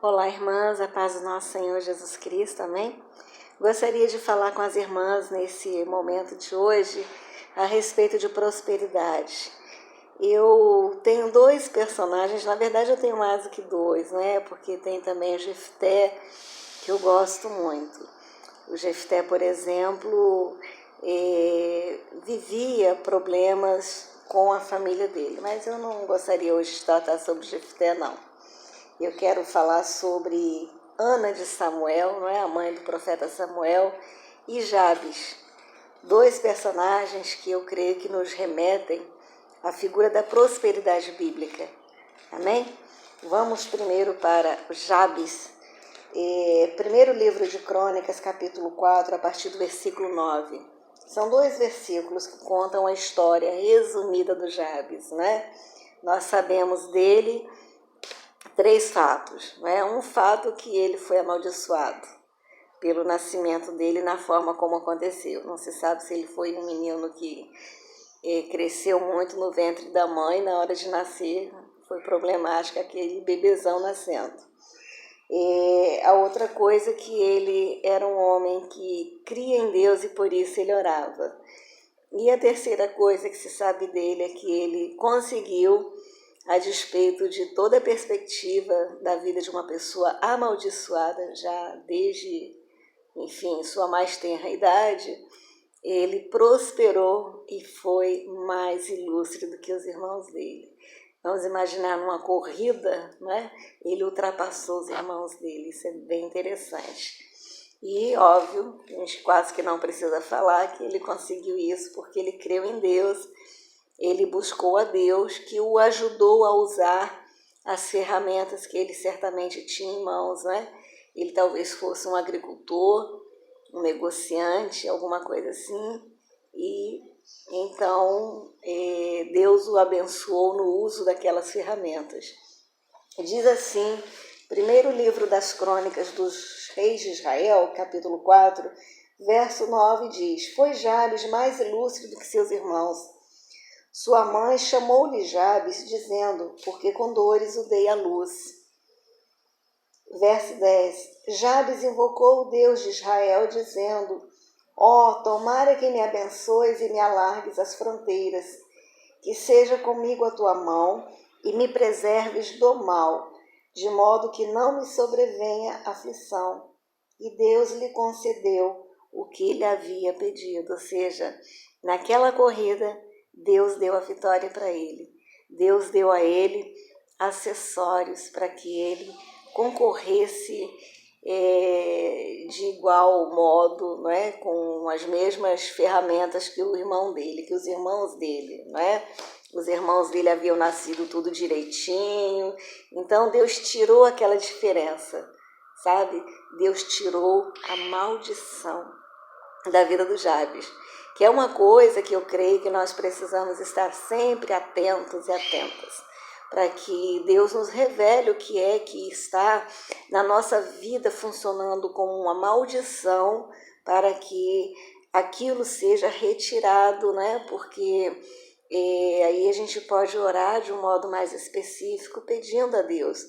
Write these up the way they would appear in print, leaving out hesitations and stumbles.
Olá, irmãs, a paz do nosso Senhor Jesus Cristo, amém? Gostaria de falar com as irmãs nesse momento de hoje a respeito de prosperidade. Eu tenho dois personagens, na verdade eu tenho mais do que dois, né? Porque tem também o Jefté, que eu gosto muito. O Jefté, por exemplo, vivia problemas com a família dele, mas eu não gostaria hoje de tratar sobre o Jefté, não. Eu quero falar sobre Ana de Samuel, não é? A mãe do profeta Samuel, e Jabes, dois personagens que eu creio que nos remetem à figura da prosperidade bíblica. Amém? Vamos primeiro para Jabes, primeiro livro de Crônicas, capítulo 4, a partir do versículo 9. São dois versículos que contam a história resumida do Jabes, né? Nós sabemos dele três fatos, né? Um fato que ele foi amaldiçoado pelo nascimento dele na forma como aconteceu. Não se sabe se ele foi um menino que cresceu muito no ventre da mãe, na hora de nascer foi problemático aquele bebezão nascendo. A outra coisa é que ele era um homem que cria em Deus e por isso ele orava. E a terceira coisa que se sabe dele é que ele conseguiu, a despeito de toda a perspectiva da vida de uma pessoa amaldiçoada, já desde, enfim, sua mais tenra idade, ele prosperou e foi mais ilustre do que os irmãos dele. Vamos imaginar numa corrida, né? Ele ultrapassou os irmãos dele, isso é bem interessante. E, óbvio, a gente quase que não precisa falar que ele conseguiu isso porque ele creu em Deus, ele buscou a Deus, que o ajudou a usar as ferramentas que ele certamente tinha em mãos, né? Ele talvez fosse um agricultor, um negociante, alguma coisa assim, e então Deus o abençoou no uso daquelas ferramentas. Diz assim, primeiro livro das Crônicas dos Reis de Israel, capítulo 4, verso 9 diz: Foi Jabes mais ilustre do que seus irmãos. Sua mãe chamou-lhe Jabes, dizendo, porque com dores o dei à luz. Verso 10. Jabes invocou o Deus de Israel, dizendo, tomara que me abençoes e me alargues as fronteiras, que seja comigo a tua mão e me preserves do mal, de modo que não me sobrevenha aflição. E Deus lhe concedeu o que lhe havia pedido, ou seja, naquela corrida, Deus deu a vitória para ele. Deus deu a ele acessórios para que ele concorresse de igual modo, não é? Com as mesmas ferramentas que o irmão dele, que os irmãos dele, não é? Os irmãos dele haviam nascido tudo direitinho, então Deus tirou aquela diferença, sabe? Deus tirou a maldição da vida do Jabes, que é uma coisa que eu creio que nós precisamos estar sempre atentos e atentas, para que Deus nos revele o que é que está na nossa vida funcionando como uma maldição, para que aquilo seja retirado, né? Porque aí a gente pode orar de um modo mais específico, pedindo a Deus.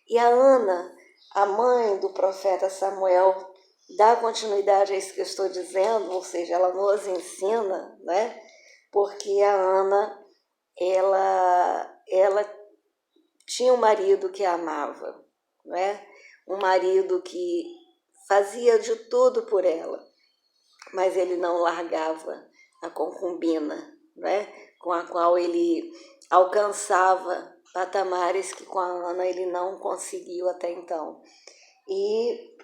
E a Ana, a mãe do profeta Samuel, dá continuidade a isso que eu estou dizendo, ou seja, ela nos ensina, né? Porque a Ana, ela tinha um marido que a amava, né? Um marido que fazia de tudo por ela, mas ele não largava a concubina, né? Com a qual ele alcançava patamares que com a Ana ele não conseguiu até então. E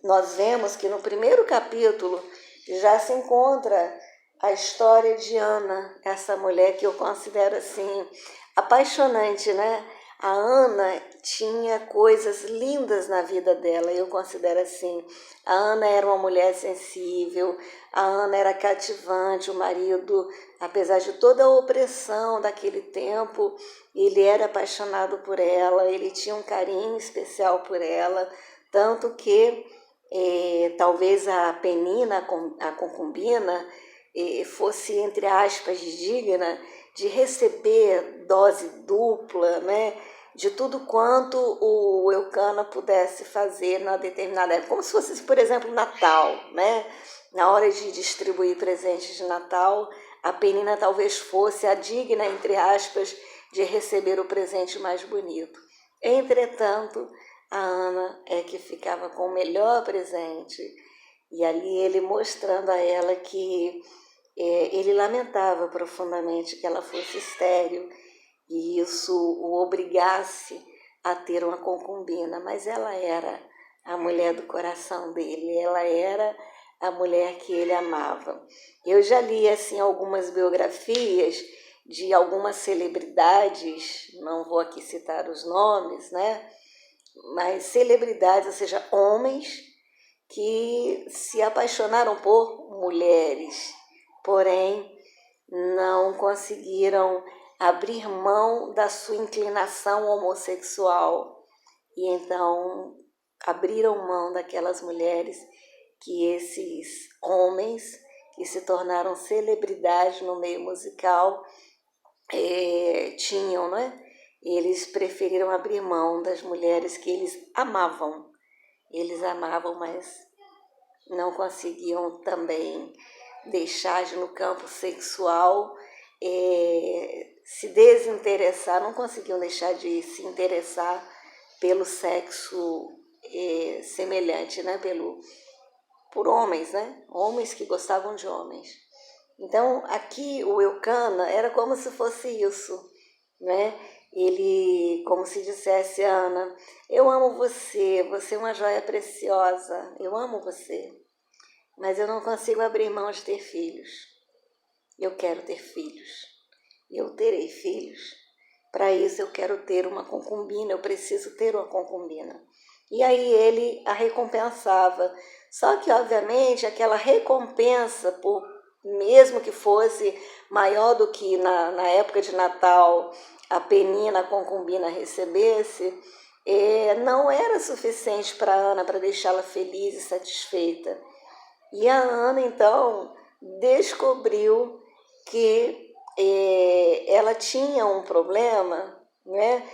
nós vemos que no primeiro capítulo já se encontra a história de Ana, essa mulher que eu considero assim apaixonante, né? A Ana tinha coisas lindas na vida dela, eu considero assim. A Ana era uma mulher sensível, a Ana era cativante, o marido, apesar de toda a opressão daquele tempo, ele era apaixonado por ela, ele tinha um carinho especial por ela, tanto que talvez a Penina, a concubina, fosse, entre aspas, digna de receber dose dupla, né? de tudo quanto o Eucana pudesse fazer na determinada época, como se fosse, por exemplo, Natal, né? Na hora de distribuir presentes de Natal, a Penina talvez fosse a digna, entre aspas, de receber o presente mais bonito. Entretanto, a Ana é que ficava com o melhor presente, e ali ele mostrando a ela que ele lamentava profundamente que ela fosse estéril, e isso o obrigasse a ter uma concubina, mas ela era a mulher do coração dele, ela era a mulher que ele amava. Eu já li assim algumas biografias de algumas celebridades, não vou aqui citar os nomes, né? Mas celebridades, ou seja, homens que se apaixonaram por mulheres, porém não conseguiram abrir mão da sua inclinação homossexual e então abriram mão daquelas mulheres que esses homens que se tornaram celebridades no meio musical tinham, né? Eles preferiram abrir mão das mulheres que eles amavam. Eles amavam, mas não conseguiam também deixar de, no campo sexual, se desinteressar, não conseguiam deixar de se interessar pelo sexo semelhante, né? Por homens, né? Homens que gostavam de homens. Então, aqui o Eucana era como se fosse isso, né? Ele, como se dissesse, Ana, eu amo você, você é uma joia preciosa, eu amo você, mas eu não consigo abrir mão de ter filhos. Eu quero ter filhos, eu terei filhos. Para isso eu quero ter uma concubina, eu preciso ter uma concubina. E aí ele a recompensava. Só que, obviamente, aquela recompensa, mesmo que fosse maior do que na época de Natal a Penina, a concubina, recebesse, não era suficiente para Ana, para deixá-la feliz e satisfeita. E a Ana, então, descobriu que ela tinha um problema, né?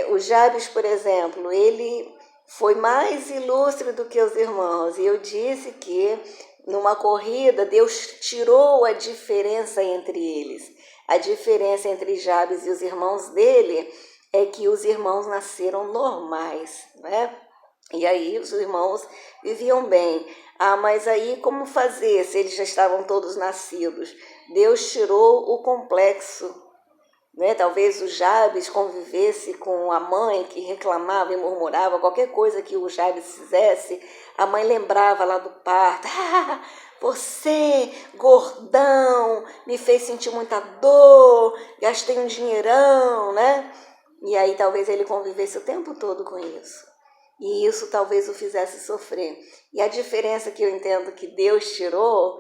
O Jabes, por exemplo, ele foi mais ilustre do que os irmãos. E eu disse que numa corrida Deus tirou a diferença entre eles. A diferença entre Jabes e os irmãos dele é que os irmãos nasceram normais, né? E aí os irmãos viviam bem. Ah, mas aí como fazer se eles já estavam todos nascidos? Deus tirou o complexo, né? Talvez o Jabes convivesse com a mãe que reclamava e murmurava, qualquer coisa que o Jabes fizesse, a mãe lembrava lá do parto. Ah, você, gordão, me fez sentir muita dor, gastei um dinheirão, né? E aí talvez ele convivesse o tempo todo com isso. E isso talvez o fizesse sofrer. E a diferença que eu entendo que Deus tirou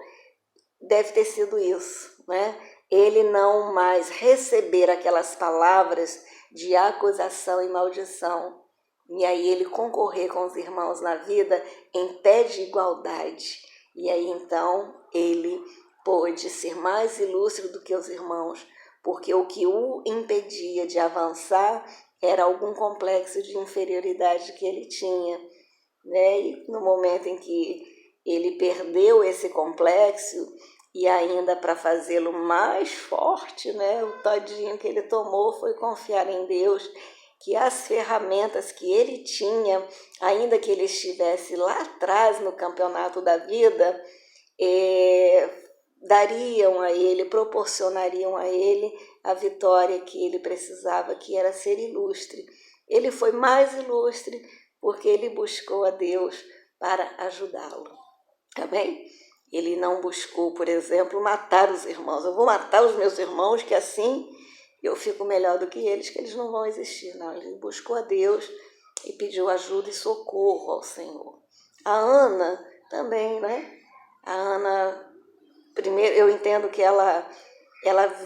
deve ter sido isso, né? Ele não mais receber aquelas palavras de acusação e maldição. E aí ele concorrer com os irmãos na vida em pé de igualdade. E aí então ele pôde ser mais ilustre do que os irmãos, porque o que o impedia de avançar era algum complexo de inferioridade que ele tinha, né? E no momento em que ele perdeu esse complexo, e ainda para fazê-lo mais forte, né? O todinho que ele tomou foi confiar em Deus, que as ferramentas que ele tinha, ainda que ele estivesse lá atrás no campeonato da vida, dariam a ele, proporcionariam a ele a vitória que ele precisava, que era ser ilustre. Ele foi mais ilustre porque ele buscou a Deus para ajudá-lo. Tá bem? Ele não buscou, por exemplo, matar os irmãos. Eu vou matar os meus irmãos, que assim eu fico melhor do que eles não vão existir. Não, ele buscou a Deus e pediu ajuda e socorro ao Senhor. A Ana também, né? A Ana, primeiro, eu entendo que ela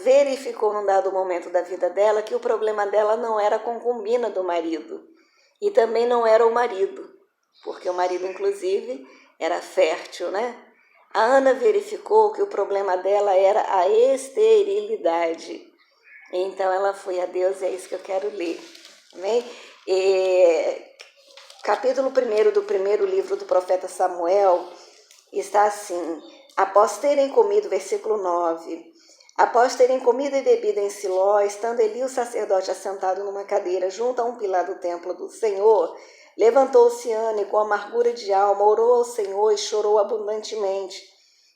verificou num dado momento da vida dela que o problema dela não era a concubina do marido e também não era o marido, porque o marido, inclusive, era fértil, né? A Ana verificou que o problema dela era a esterilidade. Então ela foi a Deus, e é isso que eu quero ler. Amém? Capítulo 1 do primeiro livro do profeta Samuel está assim: após terem comido, versículo 9, após terem comido e bebido em Siló, estando Eli o sacerdote assentado numa cadeira junto a um pilar do templo do Senhor, levantou-se Ana e com amargura de alma orou ao Senhor e chorou abundantemente.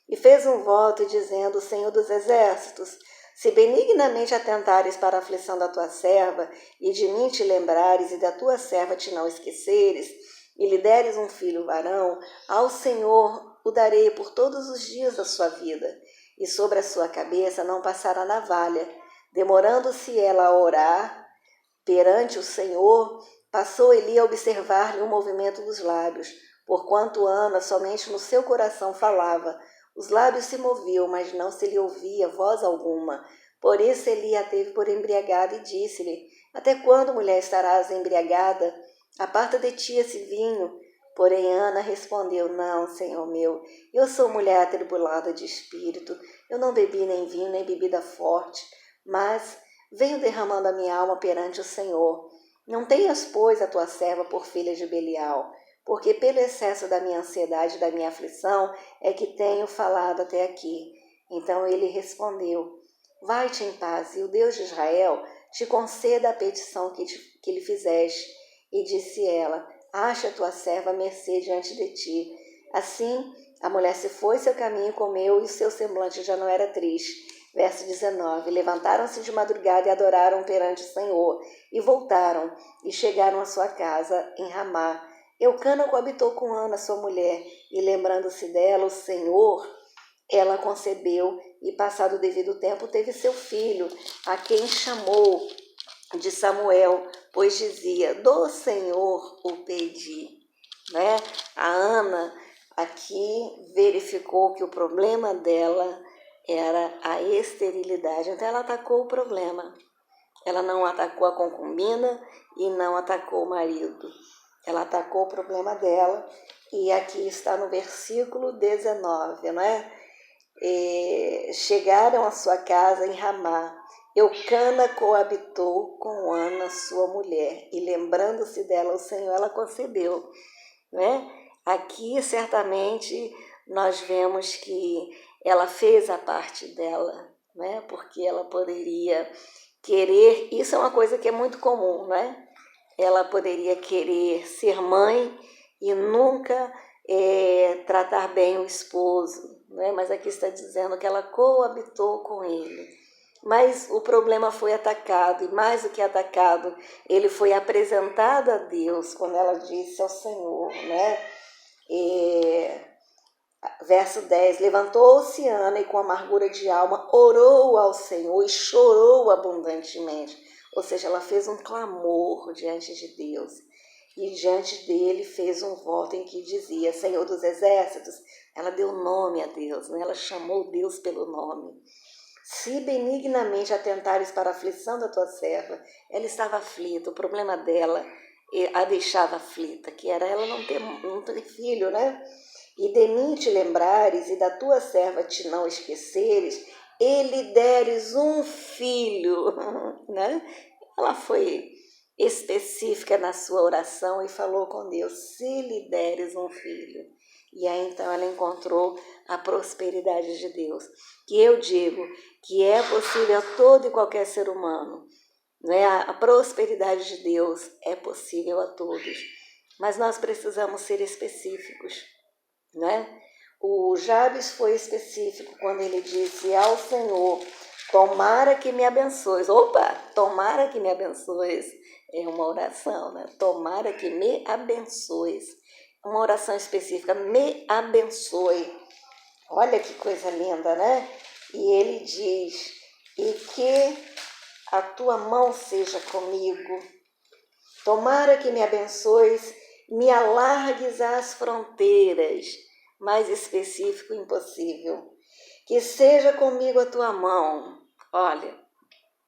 E fez um voto dizendo: Senhor dos exércitos, se benignamente atentares para a aflição da tua serva, e de mim te lembrares, e da tua serva te não esqueceres, e lhe deres um filho varão, ao Senhor o darei por todos os dias da sua vida, e sobre a sua cabeça não passará navalha. Demorando-se ela a orar perante o Senhor, passou Eli a observar-lhe o movimento dos lábios, porquanto Ana somente no seu coração falava. Os lábios se moviam, mas não se lhe ouvia voz alguma. Por isso Eli a teve por embriagada e disse-lhe: até quando, mulher, estarás embriagada? Aparta de ti esse vinho. Porém Ana respondeu: não, Senhor meu, eu sou mulher atribulada de espírito. Eu não bebi nem vinho, nem bebida forte, mas venho derramando a minha alma perante o Senhor. Não tenhas, pois, a tua serva por filha de Belial, porque pelo excesso da minha ansiedade e da minha aflição é que tenho falado até aqui. Então ele respondeu: vai-te em paz, e o Deus de Israel te conceda a petição que lhe fizeste. E disse ela: acha a tua serva mercê diante de ti. Assim, a mulher se foi seu caminho e comeu, e o seu semblante já não era triste. Verso 19. Levantaram-se de madrugada e adoraram perante o Senhor, e voltaram, e chegaram à sua casa em Ramá. Eucana coabitou com Ana, sua mulher, e lembrando-se dela, o Senhor, ela concebeu, e passado o devido tempo teve seu filho, a quem chamou de Samuel, pois dizia: do Senhor o pedi. Né? A Ana aqui verificou que o problema dela era a esterilidade, então ela atacou o problema. Ela não atacou a concubina e não atacou o marido. Ela atacou o problema dela, e aqui está no versículo 19, né? Chegaram à sua casa em Ramá. Eucana coabitou com Ana, sua mulher, e lembrando-se dela, o Senhor ela concebeu. Né? Aqui, certamente, nós vemos que ela fez a parte dela, né? Porque ela poderia querer, isso é uma coisa que é muito comum, né? Ela poderia querer ser mãe e nunca tratar bem o esposo, né? Mas aqui está dizendo que ela coabitou com ele. Mas o problema foi atacado, e mais do que atacado, ele foi apresentado a Deus, quando ela disse ao Senhor, né? Verso 10, levantou-se Ana e com amargura de alma orou ao Senhor e chorou abundantemente. Ou seja, ela fez um clamor diante de Deus. E diante dele fez um voto em que dizia: Senhor dos exércitos. Ela deu nome a Deus, né? Ela chamou Deus pelo nome. Se benignamente atentares para a aflição da tua serva. Ela estava aflita, o problema dela a deixava aflita, que era ela não ter filho, né? E de mim te lembrares, e da tua serva te não esqueceres, e lhe deres um filho. Né? Ela foi específica na sua oração e falou com Deus: se lhe deres um filho. E aí então ela encontrou a prosperidade de Deus, que eu digo que é possível a todo e qualquer ser humano. Né? A prosperidade de Deus é possível a todos, mas nós precisamos ser específicos. Né? O Jabes foi específico quando ele disse ao Senhor: tomara que me abençoes. Opa, tomara que me abençoes. É uma oração, né? Tomara que me abençoes. Uma oração específica, me abençoe. Olha que coisa linda, né? E ele diz: e que a tua mão seja comigo. Tomara que me abençoes, me alargues as fronteiras. Mais específico, impossível. Que seja comigo a tua mão. Olha,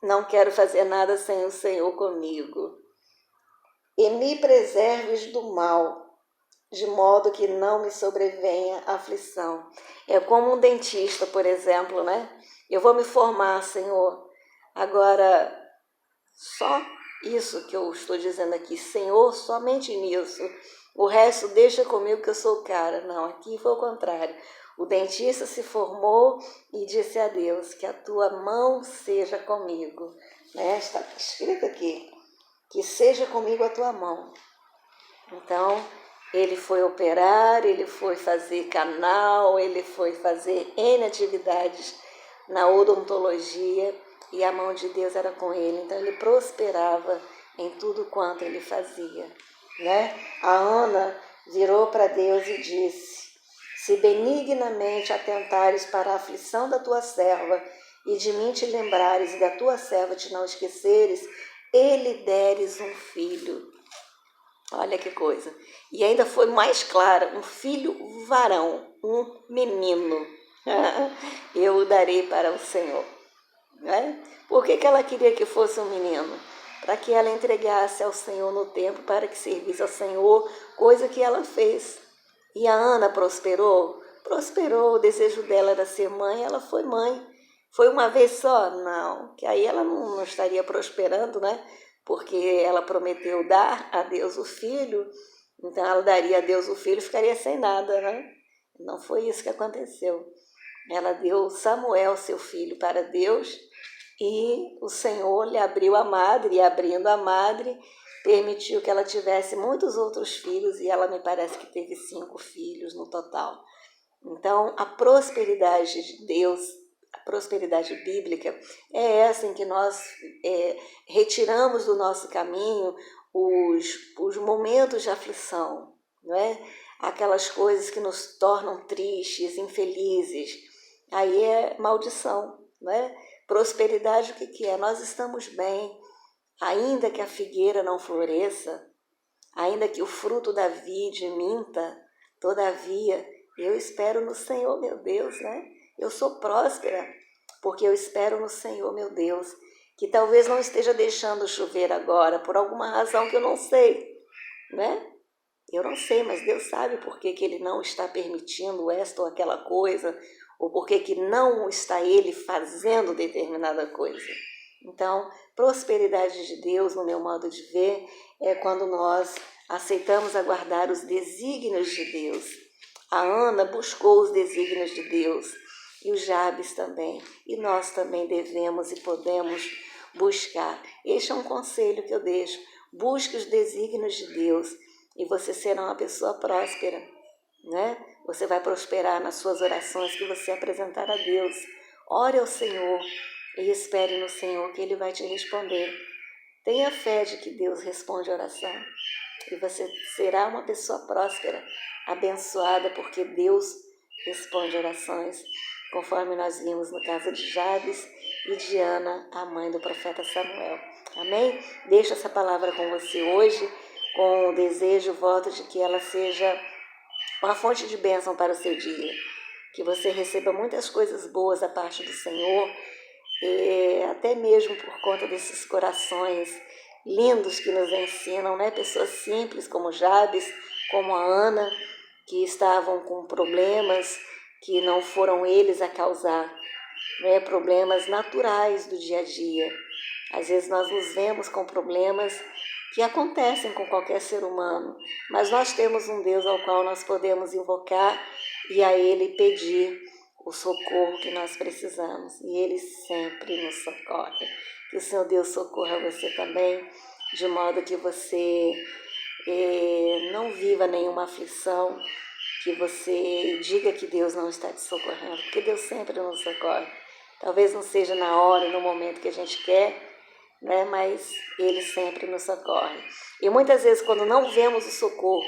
não quero fazer nada sem o Senhor comigo. E me preserves do mal, de modo que não me sobrevenha aflição. É como um dentista, por exemplo, né? Eu vou me formar, Senhor. Agora, só isso que eu estou dizendo aqui, Senhor, somente nisso. O resto deixa comigo que eu sou o cara. Não, aqui foi o contrário. O dentista se formou e disse a Deus, que a tua mão seja comigo. Né? Está escrito aqui, que seja comigo a tua mão. Então, ele foi operar, ele foi fazer canal, ele foi fazer N atividades na odontologia e a mão de Deus era com ele. Então, ele prosperava em tudo quanto ele fazia. Né? A Ana virou para Deus e disse, se benignamente atentares para a aflição da tua serva e de mim te lembrares e da tua serva te não esqueceres, ele deres um filho. Olha que coisa. E ainda foi mais clara, um filho varão, um menino. Eu o darei para o Senhor. Né? Por que ela queria que fosse um menino? Para que ela entregasse ao Senhor no tempo, para que servisse ao Senhor, coisa que ela fez. E a Ana prosperou? Prosperou, o desejo dela era ser mãe, ela foi mãe. Foi uma vez só? Não, que aí ela não estaria prosperando, né? Porque ela prometeu dar a Deus o filho, então ela daria a Deus o filho e ficaria sem nada, né? Não foi isso que aconteceu. Ela deu Samuel, seu filho, para Deus, e o Senhor lhe abriu a madre, e abrindo a madre, permitiu que ela tivesse muitos outros filhos, e ela me parece que teve 5 filhos no total. Então, a prosperidade de Deus, a prosperidade bíblica, é essa em que nós retiramos do nosso caminho os momentos de aflição, não é? Aquelas coisas que nos tornam tristes, infelizes. Aí é maldição, não é? Prosperidade, o que é? Nós estamos bem, ainda que a figueira não floresça, ainda que o fruto da vide minta, todavia eu espero no Senhor, meu Deus, né? Eu sou próspera, porque eu espero no Senhor, meu Deus, que talvez não esteja deixando chover agora, por alguma razão que eu não sei, né? Eu não sei, mas Deus sabe por que Ele não está permitindo esta ou aquela coisa, ou por que não está Ele fazendo determinada coisa. Então, prosperidade de Deus, no meu modo de ver, é quando nós aceitamos aguardar os desígnios de Deus. A Ana buscou os desígnios de Deus, e o Jabes também, e nós também devemos e podemos buscar. Este é um conselho que eu deixo. Busque os desígnios de Deus, e você será uma pessoa próspera, né? Você vai prosperar nas suas orações que você apresentar a Deus. Ore ao Senhor e espere no Senhor que Ele vai te responder. Tenha fé de que Deus responde a oração. E você será uma pessoa próspera, abençoada, porque Deus responde orações, conforme nós vimos no caso de Jabes e de Ana, a mãe do profeta Samuel. Amém? Deixo essa palavra com você hoje, com o desejo, o voto de que ela seja uma fonte de bênção para o seu dia. Que você receba muitas coisas boas da parte do Senhor, até mesmo por conta desses corações lindos que nos ensinam, né? Pessoas simples como Jabes, como a Ana, que estavam com problemas que não foram eles a causar, né? Problemas naturais do dia a dia. Às vezes nós nos vemos com problemas que acontecem com qualquer ser humano, mas nós temos um Deus ao qual nós podemos invocar e a Ele pedir o socorro que nós precisamos, e Ele sempre nos socorre. Que o Senhor Deus socorra você também, de modo que você não viva nenhuma aflição, que você diga que Deus não está te socorrendo, porque Deus sempre nos socorre. Talvez não seja na hora, no momento que a gente quer, né? Mas Ele sempre nos socorre. E muitas vezes, quando não vemos o socorro,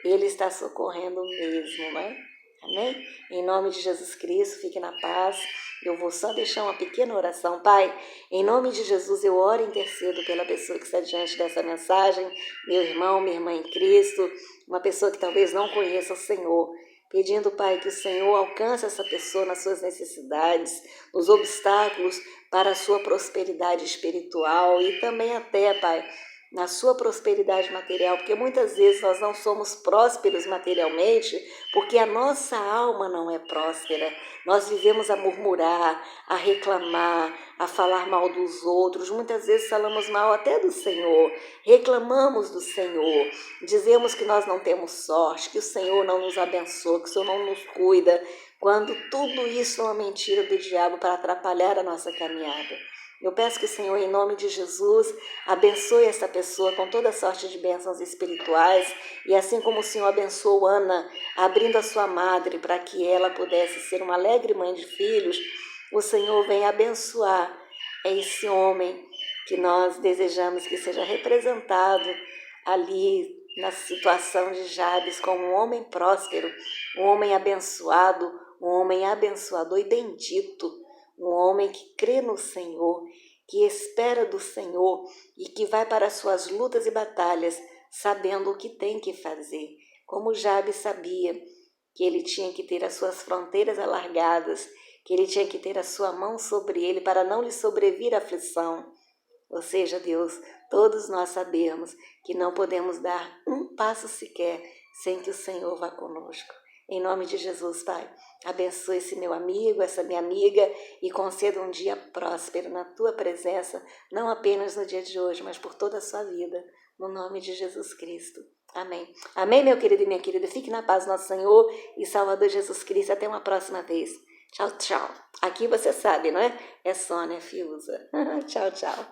Ele está socorrendo mesmo, né? Amém? Em nome de Jesus Cristo, fique na paz. Eu vou só deixar uma pequena oração. Pai, em nome de Jesus, eu oro e intercedo pela pessoa que está diante dessa mensagem, meu irmão, minha irmã em Cristo, uma pessoa que talvez não conheça o Senhor, pedindo, Pai, que o Senhor alcance essa pessoa nas suas necessidades, nos obstáculos para a sua prosperidade espiritual e também até, Pai, na sua prosperidade material, porque muitas vezes nós não somos prósperos materialmente porque a nossa alma não é próspera. Nós vivemos a murmurar, a reclamar, a falar mal dos outros. Muitas vezes falamos mal até do Senhor, reclamamos do Senhor, dizemos que nós não temos sorte, que o Senhor não nos abençoa, que o Senhor não nos cuida, quando tudo isso é uma mentira do diabo para atrapalhar a nossa caminhada. Eu peço que o Senhor, em nome de Jesus, abençoe essa pessoa com toda sorte de bênçãos espirituais, e assim como o Senhor abençoou Ana, abrindo a sua madre para que ela pudesse ser uma alegre mãe de filhos, o Senhor vem abençoar esse homem que nós desejamos que seja representado ali na situação de Jabes como um homem próspero, um homem abençoado, um homem abençoador e bendito, um homem que crê no Senhor, que espera do Senhor e que vai para as suas lutas e batalhas sabendo o que tem que fazer. Como Jabes sabia que ele tinha que ter as suas fronteiras alargadas, que ele tinha que ter a sua mão sobre ele para não lhe sobrevir aflição. Ou seja, Deus, todos nós sabemos que não podemos dar um passo sequer sem que o Senhor vá conosco. Em nome de Jesus, Pai, abençoe esse meu amigo, essa minha amiga e conceda um dia próspero na Tua presença, não apenas no dia de hoje, mas por toda a sua vida, no nome de Jesus Cristo. Amém. Amém, meu querido e minha querida. Fique na paz do nosso Senhor e Salvador Jesus Cristo. Até uma próxima vez. Tchau, tchau. Aqui você sabe, não é? É Sônia Fiuza. Tchau, tchau.